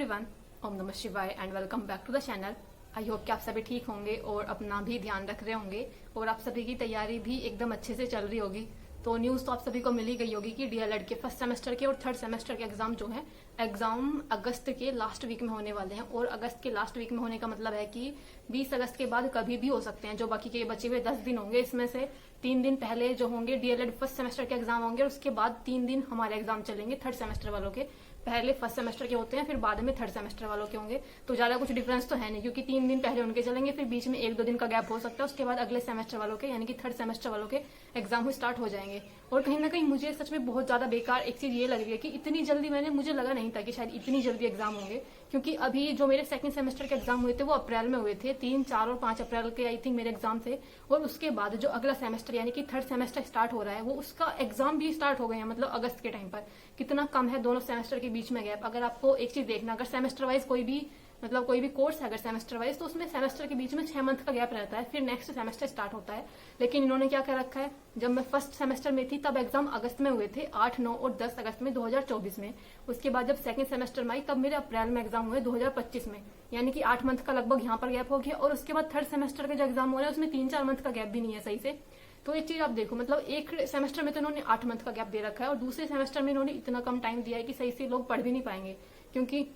Everyone, ओम नमः शिवाय and welcome back to the channel. I hope कि आप सभी ठीक होंगे और अपना भी ध्यान रख रहे होंगे और आप सभी की तैयारी भी एकदम अच्छे से चल रही होगी। तो न्यूज़ तो आप सभी को मिल ही गई होगी कि डीएलएड के फर्स्ट सेमेस्टर के और थर्ड सेमेस्टर के एग्जाम जो है एग्जाम अगस्त के लास्ट वीक में होने वाले हैं। और अगस्त के लास्ट वीक में होने का मतलब है कि 20 अगस्त के बाद कभी भी हो सकते हैं। जो बाकी के बचे हुए 10 दिन होंगे, इसमें से 3 दिन पहले जो होंगे डीएलएड फर्स्ट सेमेस्टर के एग्जाम होंगे और उसके बाद 3 दिन हमारे एग्जाम चलेंगे थर्ड सेमेस्टर वालों के। पहले फर्स्ट सेमेस्टर के होते हैं, फिर बाद में थर्ड सेमेस्टर वालों के होंगे। तो ज्यादा कुछ डिफरेंस तो है नहीं, क्योंकि 3 दिन पहले उनके चलेंगे, फिर बीच में 1-2 दिन का गैप हो सकता है। उसके बाद अगले सेमेस्टर वालों के यानी कि थर्ड सेमेस्टर वालों के एग्जाम स्टार्ट हो जाएंगे। और कहीं ना कहीं मुझे सच में बहुत ज्यादा बेकार एक चीज ये लग रही है कि इतनी जल्दी मुझे लगा नहीं था कि शायद इतनी जल्दी एग्जाम होंगे। क्योंकि अभी जो मेरे सेकंड सेमेस्टर के एग्जाम हुए थे वो अप्रैल में हुए थे, 3, 4 और 5 अप्रैल के आई थिंक मेरे एग्जाम थे। और उसके बाद जो अगला सेमेस्टर यानी कि थर्ड सेमेस्टर स्टार्ट हो रहा है वो उसका एग्जाम भी स्टार्ट हो गए हैं। मतलब अगस्त के टाइम पर कितना कम है दोनों सेमेस्टर के बीच में गैप। अगर आपको एक चीज देखना, अगर सेमेस्टर वाइज कोई भी कोर्स है अगर सेमेस्टर वाइज, तो उसमें सेमेस्टर के बीच में 6 मंथ का गैप रहता है, फिर नेक्स्ट सेमेस्टर स्टार्ट होता है। लेकिन इन्होंने क्या कर रखा है, जब मैं फर्स्ट सेमेस्टर में थी तब एग्जाम अगस्त में हुए थे, 8, 9 और 10 अगस्त में 2024 में। उसके बाद जब सेकंड सेमेस्टर में आई तब मेरे अप्रैल में एग्जाम हुए 2025 में, यानी कि 8 मंथ का लगभग यहाँ पर गैप हो गया। और उसके बाद थर्ड सेमेस्टर के जो एग्जाम हो रहा है उसमें 3-4 मंथ का गैप भी नहीं है सही से। तो एक चीज आप देखो, मतलब एक सेमेस्टर में तो इन्होंने 8 मंथ का गैप दे रखा है और दूसरे सेमेस्टर में इन्होंने इतना कम टाइम दिया है कि सही से लोग पढ़ भी नहीं पाएंगे। क्योंकि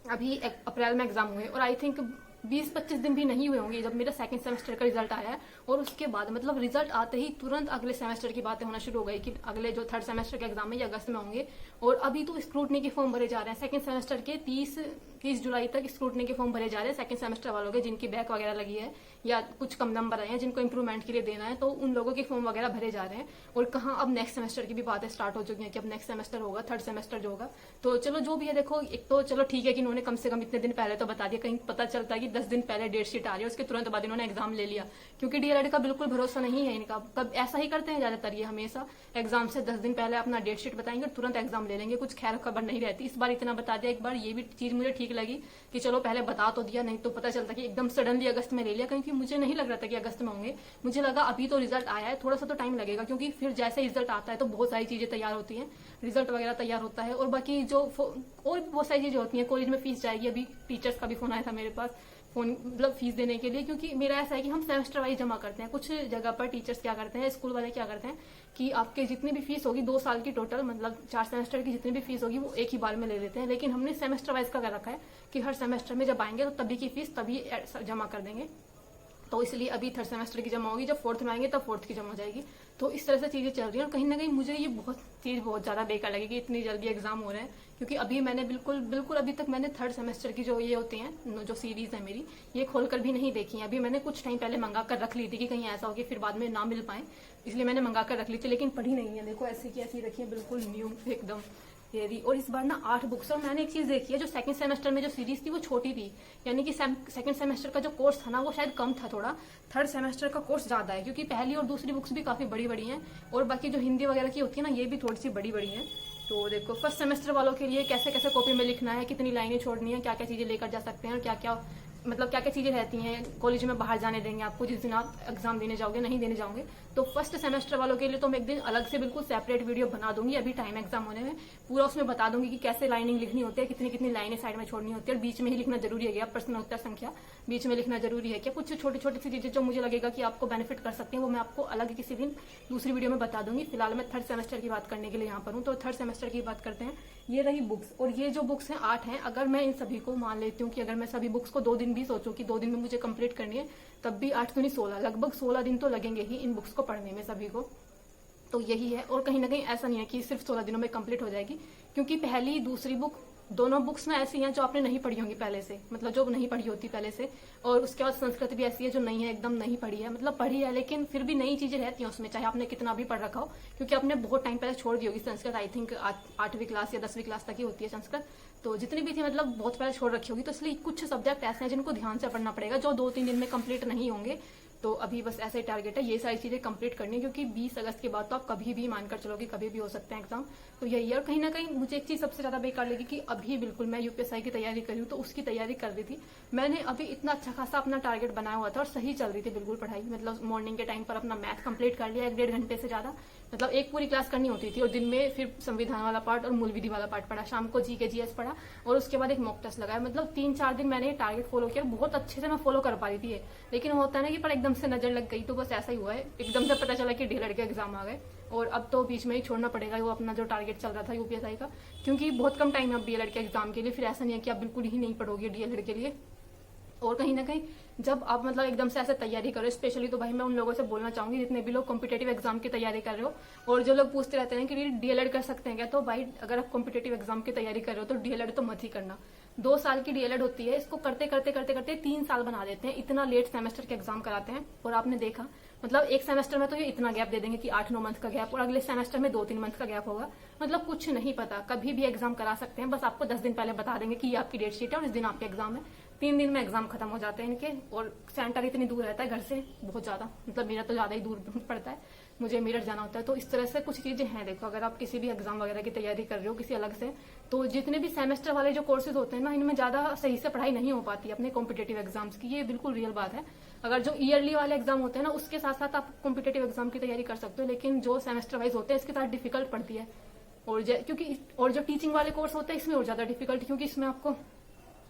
अभी अप्रैल में एग्जाम हुए और आई थिंक 20-25 दिन भी नहीं हुए होंगे जब मेरा सेकंड सेमेस्टर का रिजल्ट आया है। और उसके बाद मतलब रिजल्ट आते ही तुरंत अगले सेमेस्टर की बातें होना शुरू हो गई कि अगले जो थर्ड सेमेस्टर के एग्जाम है ये अगस्त में होंगे। और अभी तो स्क्रूटनी के फॉर्म भरे जा रहे हैं सेकंड सेमेस्टर के, 30 जुलाई तक स्क्रूटनी के फॉर्म भरे जा रहे हैं सेकंड सेमेस्टर वालों के, जिनकी बैक वगैरह लगी है या कुछ कम नंबर आए हैं, जिनको इंप्रूवमेंट के लिए देना है, तो उन लोगों के फॉर्म वगैरह भरे जा रहे हैं। और कहाँ अब नेक्स्ट सेमेस्टर की भी बातें स्टार्ट हो चुकी हैं कि अब नेक्स्ट सेमेस्टर होगा, थर्ड सेमेस्टर जो होगा। तो चलो जो भी है, देखो एक तो चलो ठीक है कि इन्होंने कम से कम इतने दिन पहले तो बता दिया। कहीं पता चलता है कि 10 दिन पहले डेट शीट आ रही है, उसके तुरंत बाद इन्होंने एग्जाम ले लिया। क्योंकि डीएलएड का बिल्कुल भरोसा नहीं है इनका, तब ऐसा ही करते हैं ज्यादातर ये, हमेशा एग्जाम से 10 दिन पहले अपना डेट शीट बताएंगे और तुरंत एग्जाम ले लेंगे, कुछ खैर खबर नहीं रहती। इस बार इतना बता दिया, एक बार ये भी चीज मुझे ठीक लगी कि चलो पहले बता तो दिया, नहीं तो पता चलता कि एकदम सडनली अगस्त में ले लिया। क्योंकि मुझे नहीं लग रहा था कि अगस्त में होंगे, मुझे लगा अभी तो रिजल्ट आया है, थोड़ा सा तो टाइम लगेगा। क्योंकि फिर जैसे रिजल्ट आता है तो बहुत सारी चीजें तैयार होती हैं, रिजल्ट वगैरह तैयार होता है और बाकी जो और भी बहुत सारी चीजें होती हैं। कॉलेज में फीस जाएगी, अभी टीचर्स का भी फोन आया था मेरे पास, फोन मतलब फीस देने के लिए। क्योंकि मेरा ऐसा है कि हम सेमेस्टर वाइज जमा करते हैं। कुछ जगह पर टीचर्स क्या करते हैं, स्कूल वाले क्या करते हैं कि आपके जितनी भी फीस होगी 2 साल की टोटल, मतलब 4 सेमेस्टर की जितनी भी फीस होगी वो एक ही बार में ले लेते हैं। लेकिन हमने सेमेस्टर वाइज का कर रखा है कि हर सेमेस्टर में जब आएंगे तो तभी की फीस तभी जमा कर देंगे। तो इसलिए अभी थर्ड सेमेस्टर की जमा होगी, जब फोर्थ में आएंगे तब फोर्थ की जमा हो जाएगी। तो इस तरह से चीजें चल रही हैं। और कहीं ना कहीं मुझे ये बहुत ज्यादा बेकार लगी कि इतनी जल्दी एग्जाम हो रहे हैं। क्योंकि अभी मैंने बिल्कुल अभी तक मैंने थर्ड सेमेस्टर की जो ये होती हैं, जो सीरीज है मेरी, ये खोलकर भी नहीं देखी है। अभी मैंने कुछ टाइम पहले मंगा कर रख ली थी कि कहीं ऐसा हो कि फिर बाद में ना मिल पाए, इसलिए मैंने मंगा कर रख ली थी, लेकिन पढ़ी नहीं है। देखो ऐसी की ऐसी रखी है, बिल्कुल न्यू एकदम थियरी। और इस बार ना 8 बुक्स। और मैंने एक चीज देखी है, जो सेकंड सेमेस्टर में जो सीरीज थी वो छोटी थी, यानी कि सेकंड सेमेस्टर का जो कोर्स था ना वो शायद कम था थोड़ा, थर्ड सेमेस्टर का कोर्स ज्यादा है। क्योंकि पहली और दूसरी बुक्स भी काफी बड़ी बड़ी हैं और बाकी जो हिंदी वगैरह की होती है ना ये भी थोड़ी सी बड़ी बड़ी है। तो देखो फर्स्ट सेमेस्टर वालों के लिए कैसे कैसे कॉपी में लिखना है, कितनी लाइनें छोड़नी है, क्या क्या चीजें लेकर जा सकते हैं और क्या क्या मतलब क्या क्या चीजें रहती हैं। कॉलेज में बाहर जाने देंगे आपको जिस दिन आप एग्जाम देने जाओगे, नहीं देने जाओगे। तो फर्स्ट सेमेस्टर वालों के लिए तो मैं एक दिन अलग से बिल्कुल सेपरेट वीडियो बना दूंगी, अभी टाइम एग्जाम होने में पूरा उसमें बता दूंगी कि कैसे लाइनिंग लिखनी होती है, कितनी कितनी लाइनें साइड में छोड़नी होती है और बीच में ही लिखना जरूरी है क्या, प्रश्न उत्तर संख्या बीच में लिखना जरूरी है क्या। कुछ छोटी छोटी सी चीजें जो मुझे लगेगा कि आपको बेनिफिट कर सकती हैं वो मैं आपको अलग किसी दिन दूसरी वीडियो में बता दूंगी। फिलहाल मैं थर्ड सेमेस्टर की बात करने के लिए यहाँ पर हूँ। तो थर्ड सेमेस्टर की बात करते हैं। ये रही बुक्स, और ये जो बुक्स हैं 8 हैं। अगर मैं इन सभी को मान लेती हूँ कि अगर मैं सभी बुक्स को 2 दिन भी सोचूं कि 2 दिन में मुझे कंप्लीट करनी है, तब भी 8 दूनी 16, लगभग 16 दिन तो लगेंगे ही इन बुक्स को पढ़ने में सभी को। तो यही है। और कहीं ना कहीं ऐसा नहीं है कि सिर्फ 16 दिनों में कंप्लीट हो जाएगी, क्योंकि पहली दूसरी बुक दोनों बुक्स ना ऐसी हैं जो आपने नहीं पढ़ी होंगी पहले से, मतलब जो नहीं पढ़ी होती पहले से। और उसके बाद संस्कृत भी ऐसी है जो नहीं है, एकदम नहीं पढ़ी है, मतलब पढ़ी है लेकिन फिर भी नई चीजें रहती हैं उसमें, चाहे आपने कितना भी पढ़ रखा हो। क्योंकि आपने बहुत टाइम पहले छोड़ दी होगी संस्कृत, आई थिंक 8वीं क्लास या 10वीं क्लास तक ही होती है संस्कृत, तो जितनी भी थी मतलब बहुत पहले छोड़ रखी होगी। तो इसलिए कुछ सब्जेक्ट ऐसे हैं जिनको ध्यान से पढ़ना पड़ेगा, जो 2-3 दिन में कंप्लीट नहीं होंगे। तो अभी बस ऐसा ही टारगेट है, ये सारी चीजें कंप्लीट करनी है। क्योंकि 20 अगस्त के बाद तो आप कभी भी मानकर चलोगे कभी भी हो सकते हैं एग्जाम। तो यही है। और कहीं ना कहीं मुझे एक चीज सबसे ज्यादा बेकार लगी कि अभी बिल्कुल मैं यूपीएससी की तैयारी कर रही हूँ, तो उसकी तैयारी कर रही थी मैंने। अभी इतना अच्छा खासा अपना टारगेट बनाया हुआ था और सही चल रही थी बिल्कुल पढ़ाई, मतलब मॉर्निंग के टाइम पर अपना मैथ कंप्लीट कर लिया 1-1.5 घंटे से ज्यादा, मतलब एक पूरी क्लास करनी होती थी और दिन में फिर संविधान वाला पार्ट और मूल विधि वाला पार्ट पढ़ा, शाम को जीके जीएस पढ़ा और उसके बाद एक मॉक टेस्ट लगाया। मतलब 3-4 दिन मैंने ये टारगेट फॉलो किया, बहुत अच्छे से मैं फॉलो कर पा रही थी ये। लेकिन होता है ना कि पर एकदम से नजर लग गई, तो बस ऐसा ही हुआ है, एकदम से पता चला कि डीएलएड के एग्जाम आ गए और अब तो बीच में ही छोड़ना पड़ेगा वो अपना जो टारगेट चल रहा था यूपीएसआई का, क्योंकि बहुत कम टाइम है अब डीएलएड के एग्जाम के लिए। फिर ऐसा नहीं है कि आप बिल्कुल ही नहीं पढ़ोगे डीएलएड के लिए। और कहीं ना कहीं जब आप मतलब एकदम से ऐसे तैयारी करो, स्पेशली तो भाई मैं उन लोगों से बोलना चाहूंगी जितने भी लोग कॉम्पिटेटिव एग्जाम की तैयारी कर रहे हो और जो लोग पूछते रहते हैं कि डीएलएड कर सकते हैं क्या, तो भाई अगर आप कॉम्पिटेटिव एग्जाम की तैयारी कर रहे हो तो डीएलएड तो मत ही करना। 2 साल की डीएलएड होती है, इसको करते करते करते करते 3 साल बना देते हैं, इतना लेट सेमेस्टर के एग्जाम कराते हैं। और आपने देखा मतलब एक सेमेस्टर में तो ये इतना गैप दे देंगे कि 8-9 मंथ का गैप, और अगले सेमेस्टर में 2-3 मंथ का गैप होगा। मतलब कुछ नहीं पता, कभी भी एग्जाम करा सकते हैं, बस आपको 10 दिन पहले बता देंगे कि ये आपकी डेट शीट है और इस दिन आपके एग्जाम है। 3 दिन में एग्जाम खत्म हो जाते हैं इनके, और सेंटर इतनी दूर रहता है घर से, बहुत ज्यादा, मतलब मेरा तो ज्यादा ही दूर पड़ता है, मुझे मेरठ जाना होता है। तो इस तरह से कुछ चीजें हैं। देखो अगर आप किसी भी एग्जाम वगैरह की तैयारी कर रहे हो किसी अलग से, तो जितने भी सेमेस्टर वाले जो कोर्सेज होते हैं ना, इनमें ज्यादा सही से पढ़ाई नहीं हो पाती अपने कॉम्पिटेटिव एग्जाम्स की, ये बिल्कुल रियल बात है। अगर जो ईयरली वाले एग्जाम होते हैं ना, उसके साथ साथ आप कॉम्पिटेटिव एग्जाम की तैयारी कर सकते हो, लेकिन जो सेमेस्टर वाइज होते हैं इसके साथ डिफिकल्ट पड़ती है। और जो टीचिंग वाले कोर्स होते हैं इसमें और ज्यादा डिफिकल्ट, क्योंकि इसमें आपको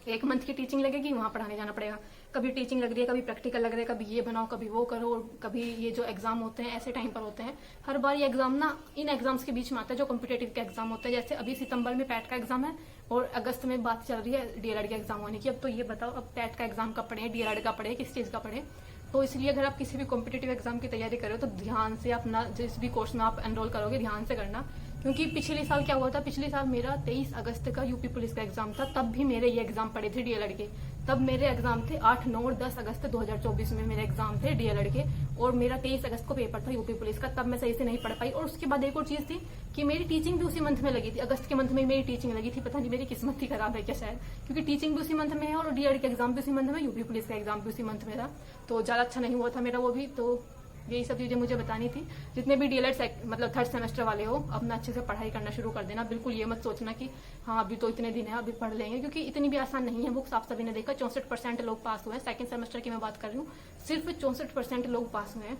1 मंथ की टीचिंग लगेगी, वहां पढ़ाने जाना पड़ेगा। कभी टीचिंग लग रही है, कभी प्रैक्टिकल लग रहा है, कभी ये बनाओ कभी वो करो, और कभी ये जो एग्जाम होते हैं ऐसे टाइम पर होते हैं। हर बार ये एग्जाम ना इन एग्जाम्स के बीच में आता है जो कॉम्पिटेटिव के एग्जाम होते हैं। जैसे अभी सितंबर में पैट का एग्जाम है और अगस्त में बात चल रही है डीएलएड के एग्जाम होने की। अब तो ये बताओ अब पैट का एग्जाम कब पढ़े, डीएलएड का पढ़े, किस चीज का पढ़े। तो इसलिए अगर आप किसी भी कॉम्पिटेटिव एग्जाम की तैयारी कर रहे हो तो ध्यान से अपना जिस भी कोर्स में आप एनरोल करोगे ध्यान से करना। क्योंकि पिछले साल क्या हुआ था, पिछले साल मेरा 23 अगस्त का यूपी पुलिस का एग्जाम था, तब भी मेरे ये एग्जाम पड़े थे डीएलएड के। तब मेरे एग्जाम थे 8, 9 और 10 अगस्त 2024 में मेरे एग्जाम थे डीएलएड के, और मेरा 23 अगस्त को पेपर था यूपी पुलिस का। तब मैं सही से नहीं पढ़ पाई। और उसके बाद एक और चीज थी कि मेरी टीचिंग भी उसी मंथ में लगी थी, अगस्त के मंथ में मेरी टीचिंग लगी थी। पता नहीं मेरी किस्मत ही खराब है क्या शायद, क्योंकि टीचिंग भी उसी मंथ में है और डीएलएड का एग्जाम भी उसी मंथ में, यूपी पुलिस का एग्जाम भी उसी मंथ में था। तो ज्यादा अच्छा नहीं हुआ था मेरा वो भी। तो यही सब चीजें मुझे बतानी थी। जितने भी डीएलएड मतलब 3rd सेमेस्टर वाले हो, अपना अच्छे से पढ़ाई करना शुरू कर देना। बिल्कुल ये मत सोचना कि हाँ अभी तो इतने दिन है अभी पढ़ लेंगे, क्योंकि इतनी भी आसान नहीं है बुक्स। आप सभी ने देखा 64% लोग पास हुए हैं, 2nd सेमेस्टर की मैं बात कर रही हूँ, सिर्फ 64% लोग पास हुए हैं।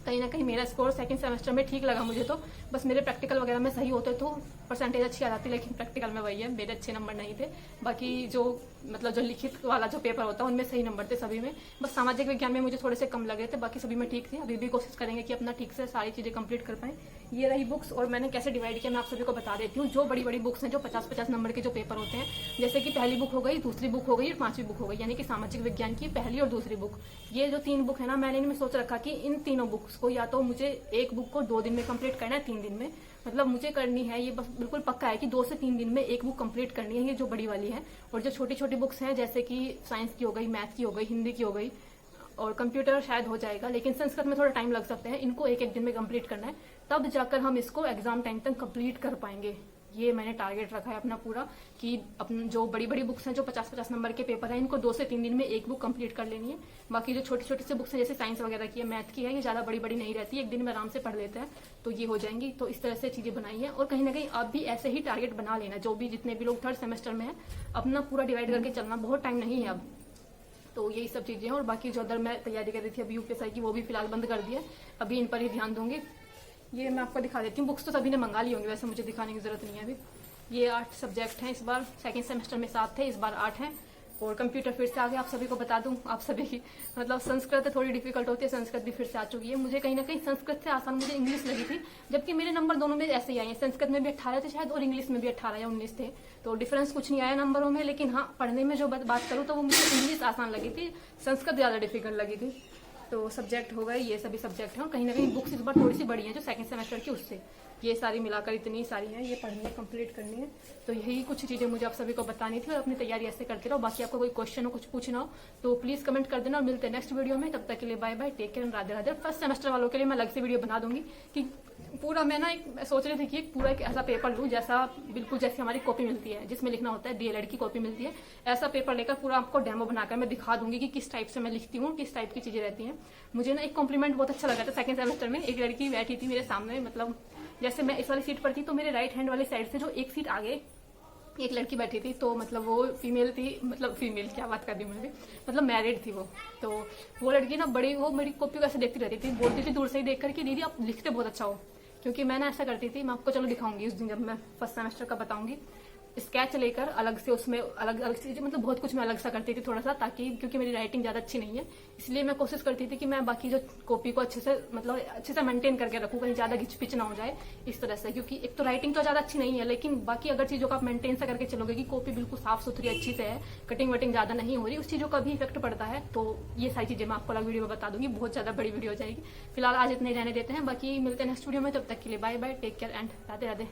कहीं ना कहीं मेरा स्कोर 2nd सेमेस्टर में ठीक लगा मुझे, तो बस मेरे प्रैक्टिकल वगैरह में सही होते तो परसेंटेज अच्छी आ जाती, लेकिन प्रैक्टिकल में वही है, मेरे अच्छे नंबर नहीं थे। बाकी जो मतलब जो लिखित वाला जो पेपर होता है उनमें सही नंबर थे सभी में। बस सामाजिक विज्ञान में मुझे थोड़े से कम लगे थे, बाकी सभी में ठीक थे। अभी भी कोशिश करेंगे कि अपना ठीक से सारी चीजें कंप्लीट कर पाए। ये रही बुक्स, और मैंने कैसे डिवाइड किया मैं आप सभी को बता देती हूँ। जो बड़ी बड़ी बुक्स हैं, जो 50-50 नंबर के जो पेपर होते हैं, जैसे कि पहली बुक हो गई, दूसरी बुक हो गई और 5वीं बुक हो गई, यानी कि सामाजिक विज्ञान की पहली और दूसरी बुक। ये जो 3 बुक है ना, मैंने इनमें सोच रखा कि इन तीनों बुक्स को या तो मुझे एक बुक को 2 दिन में कंप्लीट करना है, 3 दिन में, मतलब मुझे करनी है ये, बस बिल्कुल पक्का है कि 2 से 3 दिन में एक बुक कंप्लीट करनी है, ये जो बड़ी वाली है। और जो छोटी छोटी बुक्स हैं, जैसे कि साइंस की हो गई, मैथ की हो गई, हिंदी की हो गई, और कंप्यूटर शायद हो जाएगा, लेकिन संस्कृत में थोड़ा टाइम लग सकता है, इनको 1-1 दिन में कंप्लीट करना है, तब जाकर हम इसको एग्जाम टाइम तक कंप्लीट कर पाएंगे। ये मैंने टारगेट रखा है अपना पूरा, कि अपन जो बड़ी बड़ी बुक्स हैं, जो 50-50 नंबर के पेपर हैं, इनको 2 से 3 दिन में एक बुक कंप्लीट कर लेनी है। बाकी जो छोटी छोटी से बुक्स हैं, जैसे साइंस वगैरह की है, मैथ की है, ये ज्यादा बड़ी बड़ी नहीं रहती, एक दिन में आराम से पढ़ लेते हैं, तो ये हो जाएंगी। तो इस तरह से चीजें बनाई है। और कहीं ना कहीं आप भी ऐसे ही टारगेट बना लेना, जो भी जितने भी लोग 3rd सेमेस्टर में है, अपना पूरा डिवाइड करके चलना, बहुत टाइम नहीं है अब। तो यही सब चीजें हैं। और बाकी जो अदर मैं तैयारी कर रही थी अभी यूपीएसआई की, वो भी फिलहाल बंद कर दिया, अभी इन पर ही ध्यान दूंगी। ये मैं आपको दिखा देती हूँ, बुक्स तो सभी ने मंगा ली होंगी, वैसे मुझे दिखाने की जरूरत नहीं है अभी। ये 8 सब्जेक्ट हैं इस बार, 2nd सेमेस्टर में 7 थे, इस बार 8 हैं। और कंप्यूटर फिर से आ गया, आप सभी को बता दूं, आप सभी की मतलब संस्कृत थोड़ी डिफिकल्ट होती है, संस्कृत भी फिर से आ चुकी है। मुझे कहीं ना कहीं संस्कृत से आसान मुझे इंग्लिश लगी थी, जबकि मेरे नंबर दोनों में ऐसे ही आए हैं, संस्कृत में भी 18 थे शायद और इंग्लिश में भी 18 या 19 थे, तो डिफरेंस कुछ नहीं आया नंबरों में। लेकिन हाँ, पढ़ने में जो बात करूँ तो वो मुझे इंग्लिश आसान लगी थी, संस्कृत ज्यादा डिफिकल्ट लगी थी। तो सब्जेक्ट हो गए, ये सभी सब्जेक्ट हैं। और कहीं ना कहीं बुक्स इस बार थोड़ी सी बड़ी हैं जो 2nd सेमेस्टर की, उससे ये सारी मिलाकर इतनी सारी हैं, ये पढ़नी है, कंप्लीट करनी है। तो यही कुछ चीजें मुझे आप सभी को बतानी थी, और अपनी तैयारी ऐसे करते रहो। बाकी आपको कोई क्वेश्चन हो, कुछ पूछना हो तो प्लीज कमेंट कर देना, और मिलते हैं नेक्स्ट वीडियो में। तब तक के लिए bye bye, take care, Radhe Radhe. 1st semester वालों के लिए मैं अलग से वीडियो बना दूंगी कि पूरा मैं ना एक सोच रही थी कि पूरा एक ऐसा पेपर लूं, जैसा बिल्कुल जैसे हमारी कॉपी मिलती है जिसमें लिखना होता है, डीएलएड की कॉपी मिलती है, ऐसा पेपर लेकर पूरा आपको डेमो बनाकर मैं दिखा दूंगी कि किस टाइप से मैं लिखती हूँ, किस टाइप की चीजें रहती हैं। मुझे ना एक कॉम्प्लीमेंट बहुत अच्छा लगा था 2nd सेमेस्टर में, एक लड़की बैठी थी मेरे सामने, मतलब जैसे मैं इस वाली सीट पर थी तो मेरे राइट हैंड वाली साइड से जो एक सीट आगे एक लड़की बैठी थी, तो मतलब वो फीमेल थी, मतलब फीमेल क्या बात कर रही हूँ मैं भी, मतलब मैरिड थी वो। तो वो लड़की ना बड़ी, वो मेरी कॉपी कैसे देखती रहती थी, बोलती थी दूर से ही देखकर कि दीदी आप लिखते बहुत अच्छा हो, क्योंकि मैं ना ऐसा करती थी, मैं आपको चलो दिखाऊंगी उस दिन जब मैं फर्स्ट सेमेस्टर का बताऊंगी, स्केच लेकर अलग से उसमें अलग अलग चीजें, मतलब बहुत कुछ मैं अलग सा करती थी थोड़ा सा, ताकि क्योंकि मेरी राइटिंग ज्यादा अच्छी नहीं है, इसलिए मैं कोशिश करती थी कि मैं बाकी जो कॉपी को अच्छे से मतलब अच्छे से मेंटेन करके रखूं, कहीं ज्यादा घिचपिच ना हो जाए इस तरह से। क्योंकि एक तो राइटिंग तो ज्यादा अच्छी नहीं है, लेकिन बाकी अगर चीजों का आप मेंटेन से करके चलोगे कि कॉपी बिल्कुल साफ सुथरी अच्छी से है, कटिंग वटिंग ज्यादा नहीं हो रही, उस चीजों का भी इफेक्ट पड़ता है। तो ये सारी चीजें मैं आपको अलग वीडियो में बता दूंगी, बहुत ज्यादा बड़ी वीडियो हो जाएगी। फिलहाल आज इतने रहने देते हैं, बाकी मिलते हैं नेक्स्ट वीडियो में, तब तक के लिए bye bye, take care and Radhe Radhe.